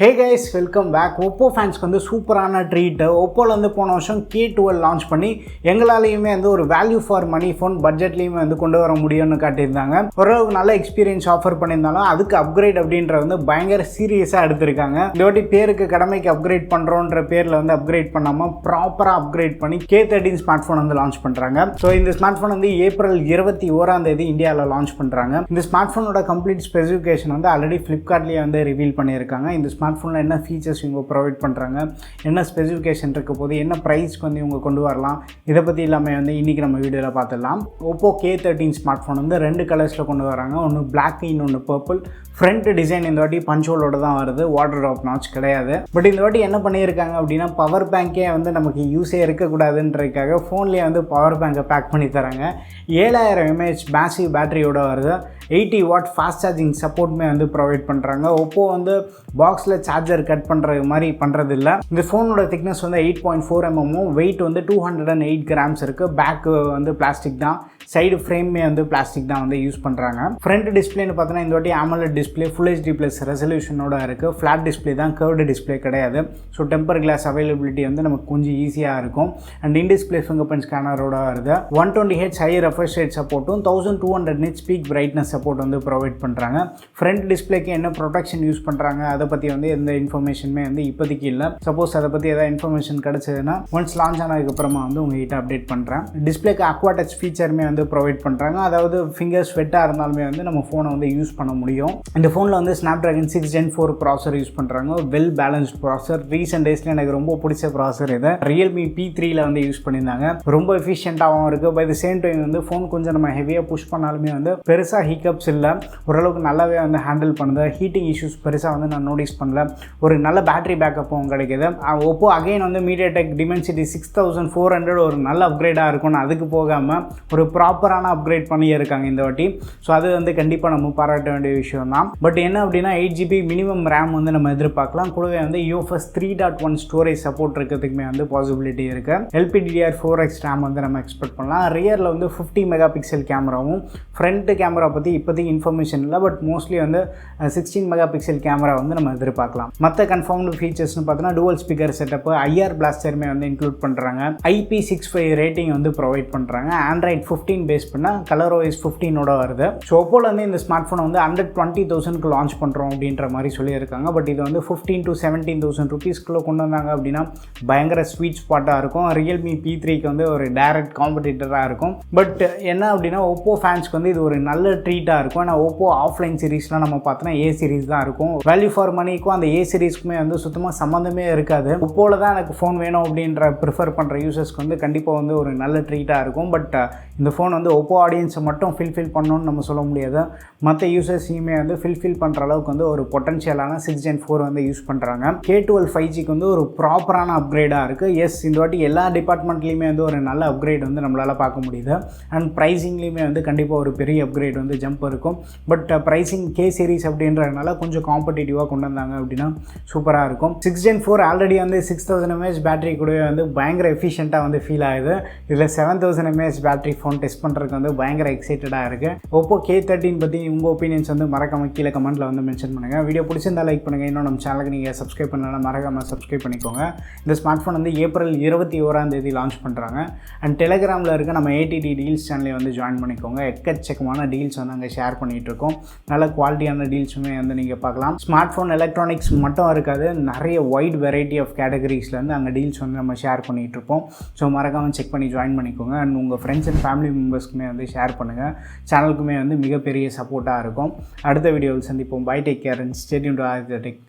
ஹே guys, welcome back. Oppo ஃபேன்ஸ்க்கு வந்து சூப்பரான ட்ரீட்டு. ஒப்போவில் வந்து போன வருஷம் K12 லான்ச் பண்ணி எங்களாலேயுமே வந்து ஒரு வேல்யூ ஃபார் மணி ஃபோன் பட்ஜெட்லேயுமே வந்து கொண்டு வர முடியும்னு காட்டியிருந்தாங்க. ஓரளவுக்கு நல்ல எக்ஸ்பீரியன்ஸ் ஆஃபர் பண்ணியிருந்தாலும் அதுக்கு அப்கிரேட் அப்படின்ற வந்து பயங்கர சீரியஸாக எடுத்திருக்காங்க. இந்த வாட்டி பேருக்கு கடமைக்கு அப்கிரேட் பண்ணுறோன்ற பேரில் வந்து அப்கிரேட் பண்ணாமல் ப்ராப்பராக அப்கிரேட் பண்ணி K13 ஸ்மார்ட் ஃபோன் வந்து லான்ச் பண்ணுறாங்க. ஸோ இந்த ஸ்மார்ட் ஃபோன் வந்து ஏப்ரல் 21 இந்தியாவில் லான்ச் பண்ணுறாங்க. இந்த ஸ்மார்ட் ஃபோனோட கம்ப்ளீட் ஸ்பெசிஃபிகேஷன் வந்து ஆல்ரெடி ஃப்ளிப்கார்ட்லேயே வந்து ரிவீல் பண்ணியிருக்காங்க. இந்த ஸ்மார்ட் ஃபோனில் என்ன ஃபீச்சர்ஸ் இவங்க ப்ரொவைட் பண்ணுறாங்க, என்ன ஸ்பெசிஃபிகேஷன் இருக்க போது, என்ன ப்ரைஸ்க்கு வந்து இவங்க கொண்டு வரலாம், இதை பற்றி எல்லாமே வந்து இன்றைக்கி நம்ம வீடியோவில் பார்த்துடலாம். ஒப்போ K13 ஸ்மார்ட் ஃபோன் வந்து 2 கலர்ஸில் கொண்டு வராங்க. ஒன்று பிளாக், இன்னொன்று பர்பிள். ஃப்ரண்ட் டிசைன் இந்த வாட்டி பஞ்சோலோட தான் வருது, வாட்டர் ட்ராப் நாட்ச் கிடையாது. பட் இந்த வாட்டி என்ன பண்ணியிருக்காங்க அப்படின்னா, பவர் பேங்கே வந்து நமக்கு யூஸே இருக்கக்கூடாதுன்றதுக்காக ஃபோன்லேயே வந்து பவர் பேங்கை பேக் பண்ணி தராங்க. 7000 mAh மேசிவ் பேட்டரியோட வருது. 80 வாட் ஃபாஸ்ட் சார்ஜிங் சப்போர்ட்டுமே வந்து ப்ரொவைட் பண்ணுறாங்க. ஒப்போ வந்து பாக்ஸில் சார்ஜர் கட் பண்ணுறது மாதிரி பண்ணுறதில்ல. இந்த ஃபோனோட திக்னஸ் வந்து 8.4 mm, வெயிட் வந்து 208 grams இருக்குது. பேக்கு வந்து பிளாஸ்டிக் தான், சைடு ஃப்ரேமே வந்து பிளாஸ்டிக் தான் வந்து யூஸ் பண்ணுறாங்க. ஃப்ரண்ட் டிஸ்பிளேன்னு பார்த்தோன்னா இந்த வாட்டி AMOLED display full HD plus ரெசல்யூஷனோட இருக்குது. ஃப்ளாட் டிஸ்பிளே தான், கர்வ்டு டிஸ்பிளே கிடையாது. ஸோ டெம்பர் கிளாஸ் அவைலபிலிட்டி வந்து நமக்கு கொஞ்சம் ஈஸியாக இருக்கும். And in display fingerprint ஸ்கேனரோட வருது. 120Hz ஹை ரெஃப்ரெஷ் ரேட் சப்போர்ட்டும் 1200 nits பீக் பிரைட்னஸ் சப்போர்ட் வந்து ப்ரொவைட் பண்ணுறாங்க. ஃப்ரண்ட் டிஸ்பிளேக்கு என்ன ப்ரொடெக்ஷன் யூஸ் பண்ணுறாங்க அதை பற்றி வந்து எந்த இன்ஃபர்மேஷனுமே வந்து இப்போதைக்கு இல்லை. சப்போஸ் அதை பற்றி ஏதாவது இன்ஃபர்மேஷன் கிடச்சதுன்னா ஒன்ஸ் லான்ச் ஆனதுக்கப்புறமா வந்து உங்கள்கிட்ட அப்டேட் பண்ணுறேன். டிஸ்பிளேக்கு அக்வா டச் ஃபீச்சருமே வந்து ப்ரொவைட் பண்ணுறாங்க. அதாவது ஃபிங்கர் ஸ்வெட்டாக இருந்தாலுமே வந்து நம்ம ஃபோனை வந்து யூஸ் பண்ண முடியும். இந்த ஃபோனில் வந்து Snapdragon 6 Gen 4 ப்ராசர் யூஸ் பண்ணுறாங்க. வெல் பேலன்ஸ்ட் ப்ராசர். ரீசெண்ட் டேஸில் எனக்கு ரொம்ப பிடிச்ச ப்ராசர் இது. Realme P3ல வந்து யூஸ் பண்ணியிருந்தாங்க. ரொம்ப எஃபிஷியண்ட்டாகவும் இருக்குது. பை த சேம் டைம் வந்து ஃபோன் கொஞ்சம் நம்ம ஹெவியாக புஷ் பண்ணாலுமே வந்து பெருசாக ஹிக்கப்ஸ் இல்லை. ஓரளவுக்கு நல்லாவே வந்து ஹேண்டில் பண்ணுது. ஹீட்டிங் இஷ்யூஸ் பெருசாக வந்து நான் நோட்டீஸ் பண்ணல. ஒரு நல்ல பேட்டரி பேக்கப்பும் கிடைக்கிது. ஒப்போ அகைன் வந்து MediaTek Dimensity 6400 ஒரு நல்ல அப்கிரேடாக இருக்கும்னு அதுக்கு போகாமல் ஒரு ப்ராப்பரான அப்கிரேட் பண்ணியிருக்காங்க இந்த வாட்டி. ஸோ அது வந்து கண்டிப்பாக நம்ம பாராட்ட வேண்டிய விஷயம் தான். பட் என்ன அப்படின்னா 8GB மினிமம் ரேம் வந்து நம்ம எதிர்பார்க்கலாம். கூடவே வந்து UFS 3.1 ஸ்டோரேஜ் சப்போர்ட் இருக்கிறதுக்குமே வந்து பாசிபிலிட்டி இருக்குது. LPDDR4X ரேம் வந்து நம்ம எக்ஸ்பெக்ட் பண்ணலாம். ரியரில் வந்து 50 மெகாபிக்சல் கேமராவும், ஃப்ரண்ட் கேமரா பற்றி இப்போதைக்கு இன்ஃபர்மேஷன் இல்லை. பட் மோஸ்ட்லி வந்து 16 மெகாபிக்சல் கேமரா வந்து நம்ம எதிர்பார்க்கலாம். மற்ற கன்ஃபார்ம்டு ஃபீச்சர்ஸ்னு பார்த்தோன்னா டுவல் ஸ்பீக்கர் செட்டப்பு, IR பிளாஸ்டருமே வந்து இன்க்ளூட் பண்ணுறாங்க. IP65 ரேட்டிங் வந்து ப்ரொவைட் பண்ணுறாங்க. Android 15 பேஸ் பண்ணால் ColorOS 15ஓட வருது. ஸோ ஒப்போல வந்து இந்த ஸ்மார்ட் ஃபோனை வந்து 120,000க்கு லான்ச் பண்ணுறோம் அப்படின்ற மாதிரி சொல்லியிருக்காங்க. பட் இது வந்து 15,000 to 17,000 rupeesக்குள்ளே கொண்டு வந்தாங்க அப்படின்னா பயங்கர ஸ்வீட் ஸ்பாட்டாக இருக்கும். Realme P3க்கு வந்து ஒரு டைரக்ட் காம்படிட்டராக இருக்கும். பட் என்ன அப்படின்னா ஒப்போ ஃபேன்ஸ்க்கு வந்து இது ஒரு நல்ல ட்ரீட்டாக இருக்கும். ஏன்னா ஒப்போ ஆஃப்லைன் சீரீஸ்லாம் நம்ம பார்த்தோன்னா A சீரீஸ் தான் இருக்கும். வேல்யூ ஃபார் மணிக்கும் அந்த A சீரீஸ்க்குமே வந்து சுத்தமாக சம்மந்தமே இருக்காது. ஒப்போவில் தான் எனக்கு ஃபோன் வேணும் அப்படின்ற ப்ரிஃபர் பண்ணுற யூசர்ஸ்க்கு வந்து கண்டிப்பாக வந்து ஒரு நல்ல ட்ரீட்டாக இருக்கும். பட் இந்த ஃபோன் வந்து ஒப்போ ஆடியன்ஸை மட்டும் ஃபில்ஃபில் பண்ணணும்னு நம்ம சொல்ல முடியாது. மற்ற யூசர்ஸையுமே வந்து ஃபில்ஃபில் பண்ணுற அளவுக்கு வந்து ஒரு பொட்டன்ஷியலான 6 Gen 4 வந்து யூஸ் பண்ணுறாங்க. K12 5Gக்கு வந்து ஒரு ப்ராப்பரான அப்கிரேடாக இருக்குது. எஸ், இந்த வாட்டி எல்லா டிபார்ட்மெண்ட்லேயுமே வந்து ஒரு நல்ல அப்கிரேட் வந்து நம்மளால் பார்க்க முடியுது. அண்ட் ப்ரைஸிங்லேயுமே வந்து கண்டிப்பாக ஒரு பெரிய அப்கிரேட் வந்து ஜம்ப் இருக்கும். பட் ப்ரைஸிங் K சீரீஸ் அப்படின்றதுனால கொஞ்சம் காம்படிட்டிவாக கொண்டு வந்தாங்க அப்படின்னா சூப்பராக இருக்கும். 6 Gen 4 ஆல்ரெடி வந்து 6000 mAh பேட்டரி கூடவே வந்து பயங்கர எஃபிஷியண்ட்டாக வந்து ஃபீல் ஆகுது. இதில் 7000 mAh பேட்டரி ஃபோன் டெஸ்ட் பண்ணுறதுக்கு வந்து பயங்கர எக்ஸைட்டடாக இருக்குது. ஒப்போ K13 பற்றி உங்கள் ஒப்பீனியன்ஸ் வந்து மறக்காம கீழே கமெண்ட்டில் வந்து மென்ஷன் பண்ணுங்கள். வீடியோ பிடிச்சிருந்தா லைக் பண்ணுங்கள். இன்னும் நம்ம சேனலுக்கு நீங்கள் சப்ஸ்கிரைப் பண்ணலாம், மறக்காமல் சப்ஸ்கிரைப் பண்ணிக்கோங்க. இந்த ஸ்மார்ட் ஃபோன் வந்து ஏப்ரல் 21 லான்ச் பண்ணுறாங்க. அண்ட் டெலிகிராமில் இருக்க நம்ம ATD டீல்ஸ் சேனலை வந்து ஜாயின் பண்ணிக்கோங்க. எக்கச்சக்கமான டீல்ஸ் வந்து அங்கே ஷேர் பண்ணிகிட்ருக்கோம். நல்ல குவாலிட்டியான டீல்ஸுமே வந்து நீங்கள் பார்க்கலாம். ஸ்மார்ட் ஃபோன் எலக்ட்ரானிக்ஸ் மட்டும் இருக்காது, நிறைய வைட் வெரைட்டி ஆஃப் கேட்டகரிஸ்லேருந்து அங்கே டீல்ஸ் வந்து நம்ம ஷேர் பண்ணிகிட்ருப்போம். ஸோ மறக்காமல் செக் பண்ணி ஜாயின் பண்ணிக்கோங்க. அண்ட் உங்கள் ஃப்ரெண்ட்ஸ் அண்ட் ஃபேமிலி மெம்பர்ஸ்க்குமே வந்து ஷேர் பண்ணுங்கள். சேனலுக்குமே வந்து மிகப்பெரிய சப்போர்ட்டாக இருக்கும். அடுத்த வீடியோவில் சந்திப்போம். Bye, take care and stay tuned to Aditya tech.